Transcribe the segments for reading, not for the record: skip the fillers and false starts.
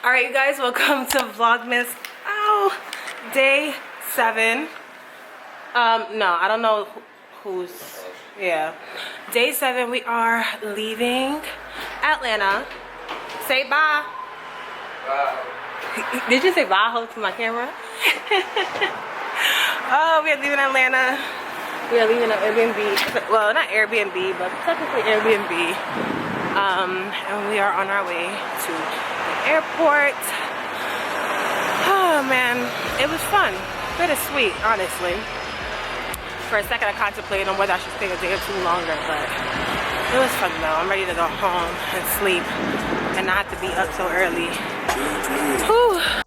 Alright, you guys, welcome to Vlogmas. Day 7. No, I don't know who's. Yeah. Day 7, we are leaving Atlanta. Say bye. Bye. Did you say bye to my camera? Oh, we are leaving Atlanta. We are leaving an Airbnb. Well, not Airbnb, but technically Airbnb. And we are on our way to the airport. Oh man, it was fun. Bittersweet, honestly. For a second I contemplated on whether I should stay a day or two longer, but it was fun though. I'm ready to go home and sleep and not have to be up so early. Whew.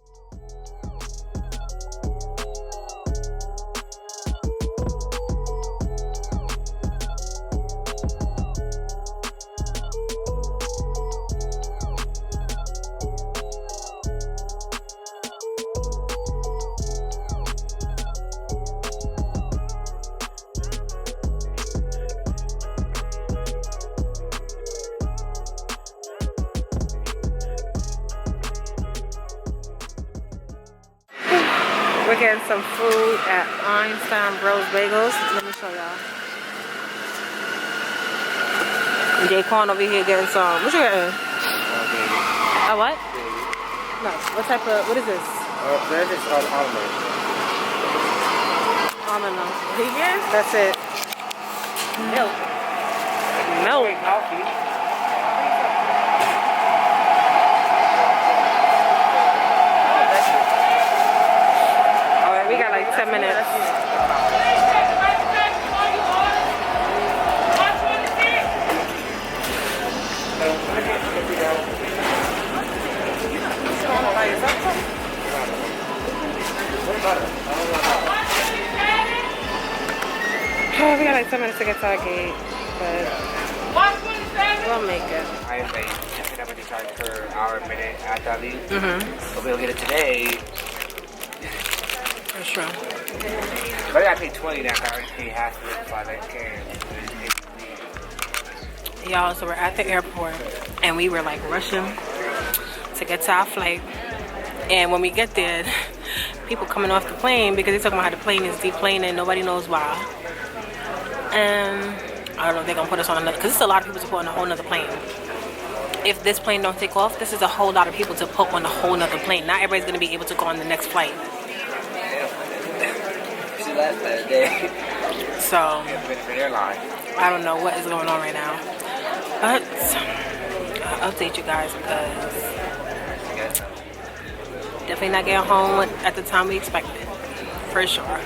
We're getting some food at Einstein Bros Bagels. Let me show y'all. Jaquan over here getting some. What you getting? A what? No. What type of? What is this? This is called almond. Almond milk. Vegan? That's it. Milk. Milk. Coffee. We got like 10 minutes. Oh, we got like 10 minutes to get to our gate, but we'll make it. I am late. I have to charge per hour, a minute after I leave. But we'll get it today. That's true. But I gotta pay 20 now. I already paid half of it before I came. Y'all, so we're at the airport and we were like rushing to get to our flight. And when we get there, people coming off the plane because they're talking about how the plane is deplaning and nobody knows why. And I don't know if they're gonna put us on another, because it's a lot of people to put on a whole nother plane. If this plane don't take off, this is a whole lot of people to put on a whole nother plane. Not everybody's gonna be able to go on the next flight. So I don't know what is going on right now, but I'll update you guys because definitely not getting home at the time we expected, for sure.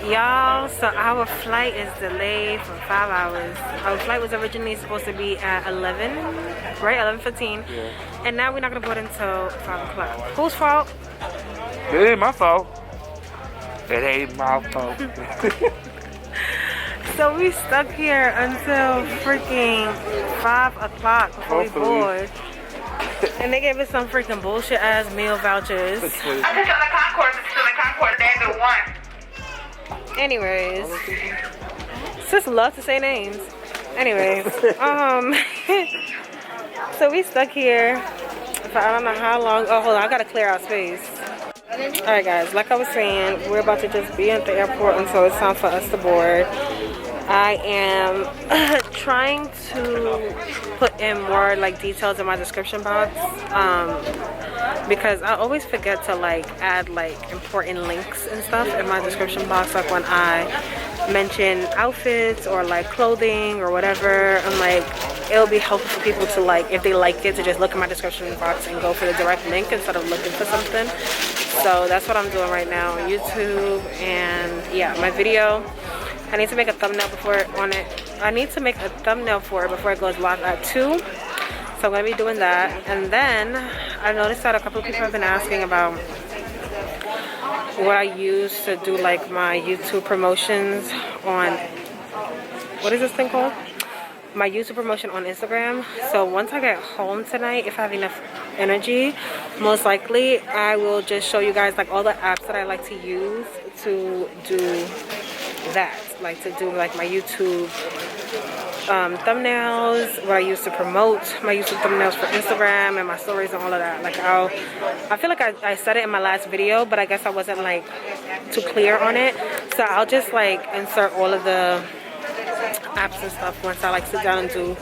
Y'all, so our flight is delayed for 5 hours. Our flight was originally supposed to be at 11, right? 11:15, yeah. And now we're not gonna board until 5 o'clock. Whose fault? It ain't my fault. It ain't my fault. So we stuck here until freaking 5 o'clock before we board. And they gave us some freaking bullshit ass meal vouchers. I just on the Concourse. It's still the Concourse. They had the one. Anyways, sis love to say names. Anyways, so we stuck here for I don't know how long. Oh, hold on, I gotta clear out space. Alright guys, like I was saying, we're about to just be at the airport until it's time for us to board. I am trying to put in more like details in my description box because I always forget to like add like important links and stuff in my description box, like when I mention outfits or like clothing or whatever. I'm like, it'll be helpful for people to like, if they like it, to just look in my description box and go for the direct link instead of looking for something. So that's what I'm doing right now on YouTube. And yeah, my video, I need to make a thumbnail before I need to make a thumbnail for it before it goes live at 2. So I'm gonna be doing that. And then I noticed that a couple of people have been asking about what I use to do like my YouTube promotions on, what is this thing called? My YouTube promotion on Instagram. So once I get home tonight, if I have enough energy, most likely I will just show you guys like all the apps that I like to use to do that, like to do like my YouTube thumbnails, what I use to promote my YouTube thumbnails for Instagram and my stories and all of that. Like I feel like I said it in my last video, but I guess I wasn't like too clear on it. So I'll just like insert all of the apps and stuff once I like sit down and do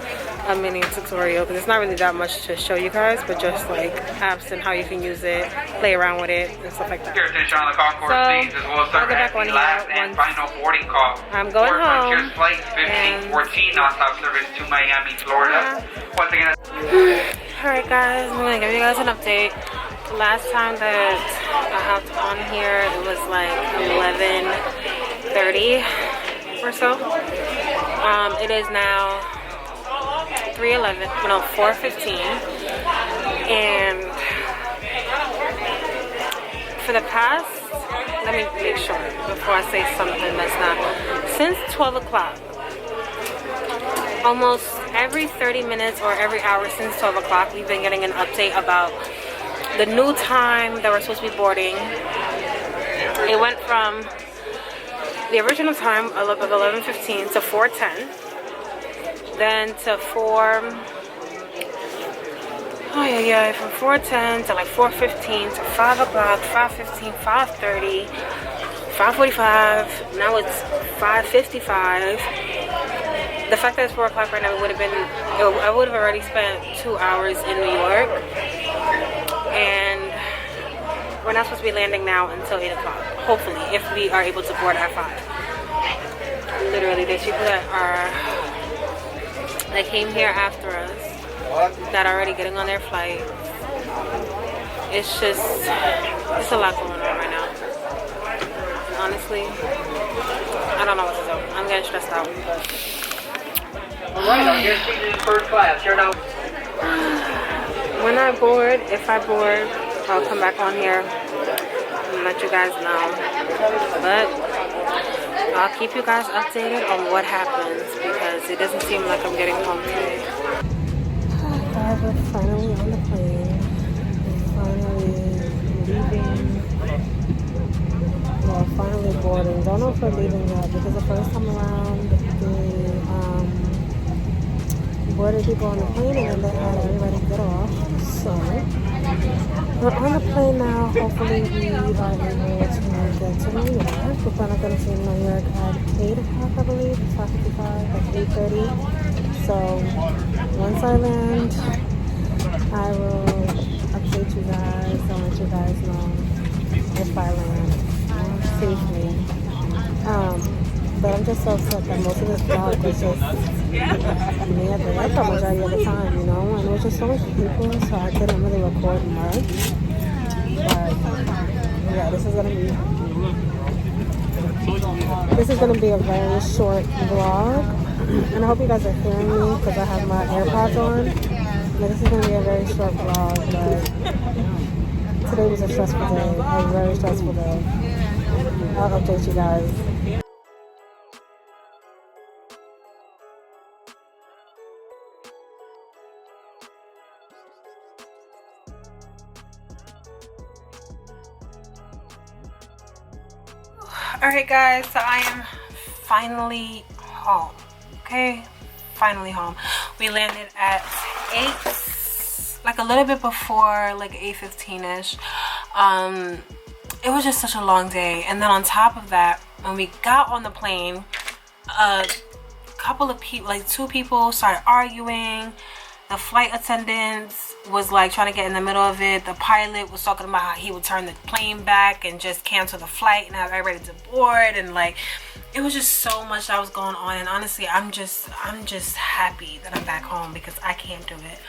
a mini tutorial, because it's not really that much to show you guys, but just like apps and how you can use it, play around with it and stuff like that. Your attention on the Concourse, please, as well as I'll get back on the last and final boarding call. I'm going home. Frontier Flight 1514 non-stop service to Miami, Florida. Once again. Alright guys, I'm gonna give you guys an update. Last time that I hopped on here, it was like 11:30 or so. It is now 3:11, no, 4:15, and for the past, let me make sure before I say something that's not, since 12 o'clock, almost every 30 minutes or every hour since 12 o'clock, we've been getting an update about the new time that we're supposed to be boarding. It went from the original time of 11:15 to 4:10, then to from 4:10 to like 4:15 to 5 o'clock, 5:15, 5:30, 5:45. Now it's 5:55. The fact that it's 4 o'clock right now, I would have already spent 2 hours in New York, and we're not supposed to be landing now until 8 o'clock. Hopefully, if we are able to board at 5. Literally, there's people that came here after us that are already getting on their flight. It's a lot going on right now. And honestly, I don't know what to do. I'm getting stressed out. Alright, I'm here seated in first class. You're now. When I board, if I board, I'll come back on here and let you guys know. But I'll keep you guys updated on what happens, because it doesn't seem like I'm getting home today. Guys, we're finally on the plane. We're finally leaving. Well, finally boarding. Don't know if we're leaving yet, because the first time around, boarded people on the plane and then they had everybody get off. So we're on the plane now. Hopefully we are able to get to New York. We're planning on going to New York at 8 o'clock, I believe. 5:55, like 8:30. So once I land, I will update you guys and let you guys know if I land safely. But I'm just so upset that most of this vlog was just me at the airport majority of the time, you know, and there was just so much people, so I couldn't really record much. But yeah, this is gonna be a very short vlog, and I hope you guys are hearing me because I have my AirPods on. But this is gonna be a very short vlog, but today was a stressful day, a very stressful day. I'll update you guys. Alright guys, so I am finally home. Okay, finally home. We landed at 8, like a little bit before, like 8:15ish. It was just such a long day, and then on top of that, when we got on the plane, a couple of people, like 2 people, started arguing. The flight attendants was like trying to get in the middle of it. The pilot was talking about how he would turn the plane back and just cancel the flight and have everybody to board, and like it was just so much that was going on. And honestly, I'm just happy that I'm back home, because I can't do it.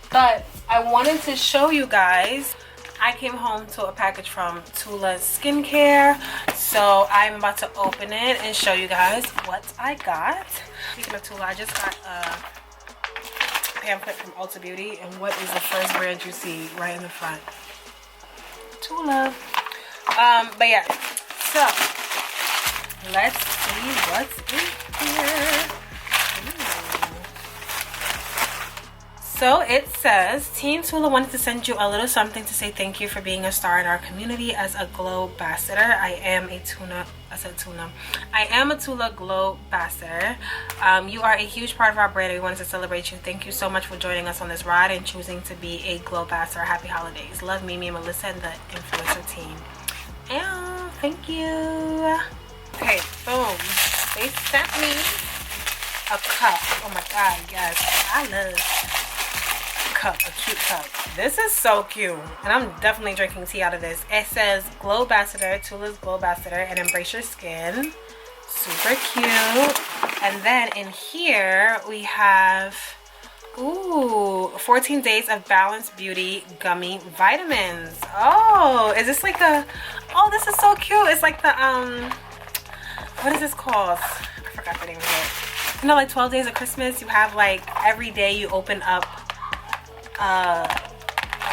But I wanted to show you guys, I came home to a package from Tula skincare, so I'm about to open it and show you guys what I got. Speaking of Tula, I just got a pamphlet from Ulta Beauty, and what is the first brand you see right in the front? Tula. But yeah, so let's see what's in here. So it says, Team Tula wanted to send you a little something to say thank you for being a star in our community as a Glow ambassador. I am a Tula Glow ambassador. You are a huge part of our brand and we wanted to celebrate you. Thank you so much for joining us on this ride and choosing to be a Glow ambassador. Happy holidays. Love, Mimi, Melissa, and the influencer team. And thank you. Okay, boom. They sent me a cup. Oh my god, yes. I love a cute cup. This is so cute and I'm definitely drinking tea out of this. It says Glow Ambassador, Tula's Glow Ambassador, and embrace your skin. Super cute. And then in here we have 14 days of balanced beauty gummy vitamins. Oh, is this like a, oh, this is so cute. It's like the what is this called? I forgot the name of it. You know, like 12 days of Christmas, you have like every day you open up a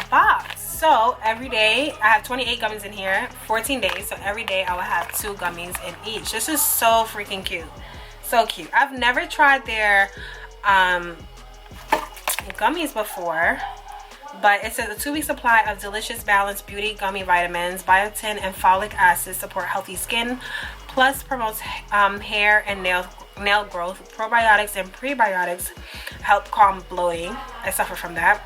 box. So every day I have 28 gummies in here, 14 days, so every day I will have 2 gummies in each. This is so freaking cute. So cute. I've never tried their gummies before, but it says a 2-week supply of delicious balanced beauty gummy vitamins, biotin and folic acid support healthy skin, plus promotes hair and nail growth. Probiotics and prebiotics help calm bloating. I suffer from that.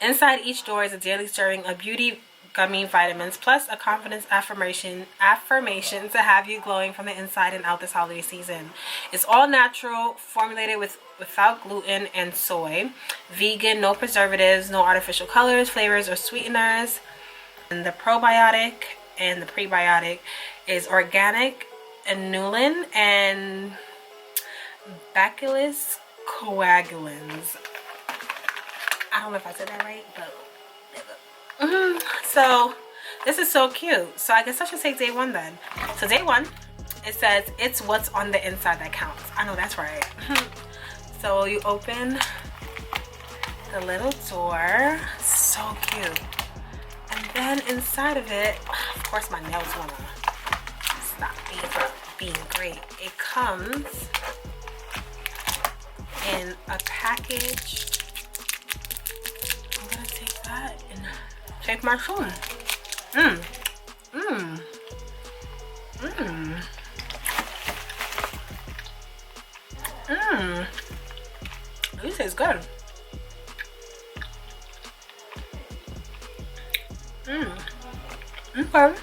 Inside each door is a daily serving of beauty gummy vitamins plus a confidence affirmation to have you glowing from the inside and out this holiday season. It's all natural, formulated without gluten and soy, vegan, no preservatives, no artificial colors, flavors, or sweeteners. And the probiotic and the prebiotic is organic inulin and bacillus coagulans. I don't know if I said that right, but so this is so cute. So I guess I should say day 1 then. So day 1, it says it's what's on the inside that counts. I know that's right. So you open the little door. So cute. And then inside of it, of course my nails wanna stop being great. It comes in a package. I'm gonna take that and take my spoon. This is good. Okay.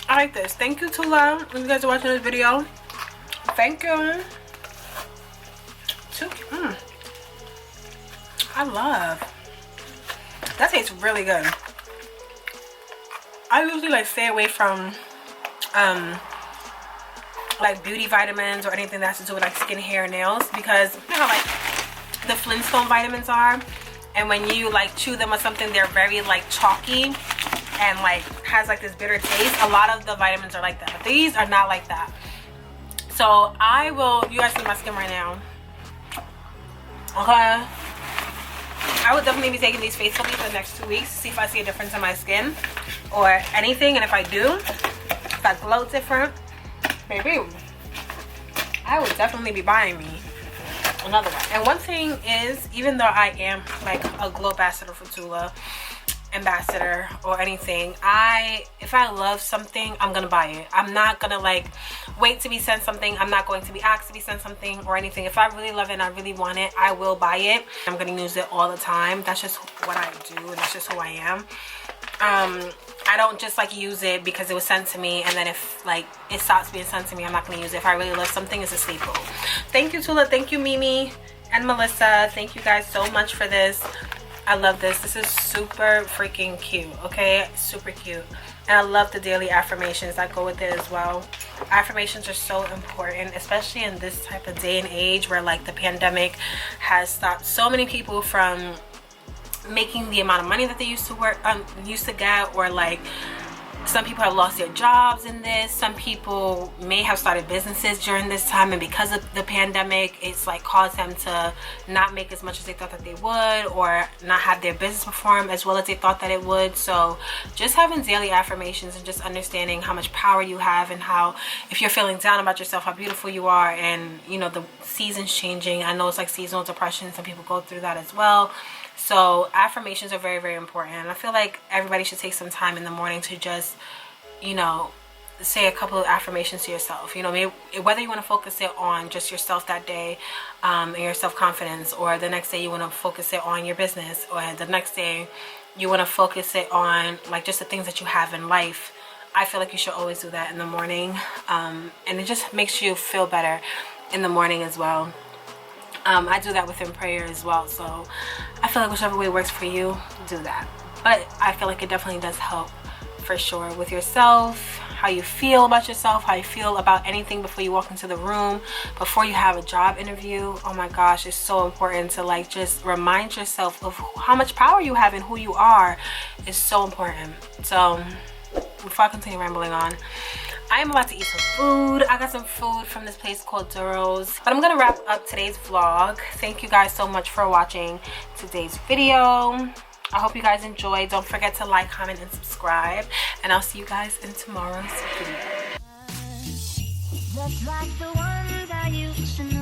I like this. Thank you, Tula. If you guys are watching this video, thank you. I love. That tastes really good. I usually like stay away from like beauty vitamins or anything that has to do with like skin, hair, nails, because you know how like the Flintstone vitamins are, and when you like chew them or something, they're very like chalky and like has like this bitter taste. A lot of the vitamins are like that, but these are not like that. So I will, you guys see my skin right now, okay? I would definitely be taking these facially for the next 2 weeks to see if I see a difference in my skin or anything, and if I do, if I glow different, maybe I would definitely be buying me another one. And one thing is, even though I am like a Glow ambassador for Tula, ambassador or anything, if I love something, I'm gonna buy it. I'm not gonna like wait to be sent something. I'm not going to be asked to be sent something or anything. If I really love it and I really want it, I will buy it. I'm gonna use it all the time. That's just what I do, and that's just who I am. I don't just like use it because it was sent to me, and then if like it stops being sent to me, I'm not gonna use it. If I really love something, it's a staple. Thank you, Tula. Thank you, Mimi and Melissa. Thank you guys so much for this. I love this. This is super freaking cute, okay? Super cute. And I love the daily affirmations that go with it as well. Affirmations are so important, especially in this type of day and age where like the pandemic has stopped so many people from making the amount of money that they used to get, or like some people have lost their jobs in this. Some people may have started businesses during this time, and because of the pandemic, it's like caused them to not make as much as they thought that they would, or not have their business perform as well as they thought that it would. So just having daily affirmations and just understanding how much power you have, and how if you're feeling down about yourself, how beautiful you are. And you know, the seasons changing, I know it's like seasonal depression, some people go through that as well. So affirmations are very, very important, and I feel like everybody should take some time in the morning to just, you know, say a couple of affirmations to yourself. You know, maybe whether you want to focus it on just yourself that day, and your self-confidence, or the next day you want to focus it on your business, or the next day you want to focus it on like just the things that you have in life. I feel like you should always do that in the morning, and it just makes you feel better in the morning as well. I do that within prayer as well, so I feel like whichever way works for you, do that. But I feel like it definitely does help for sure with yourself, how you feel about yourself, how you feel about anything before you walk into the room, before you have a job interview. Oh my gosh, it's so important to like just remind yourself of how much power you have and who you are. It's so important. So before I continue rambling on, I am about to eat some food. I got some food from this place called Duro's. But I'm gonna wrap up today's vlog. Thank you guys so much for watching today's video. I hope you guys enjoyed. Don't forget to like, comment, and subscribe. And I'll see you guys in tomorrow's video. Just like the ones I used to know.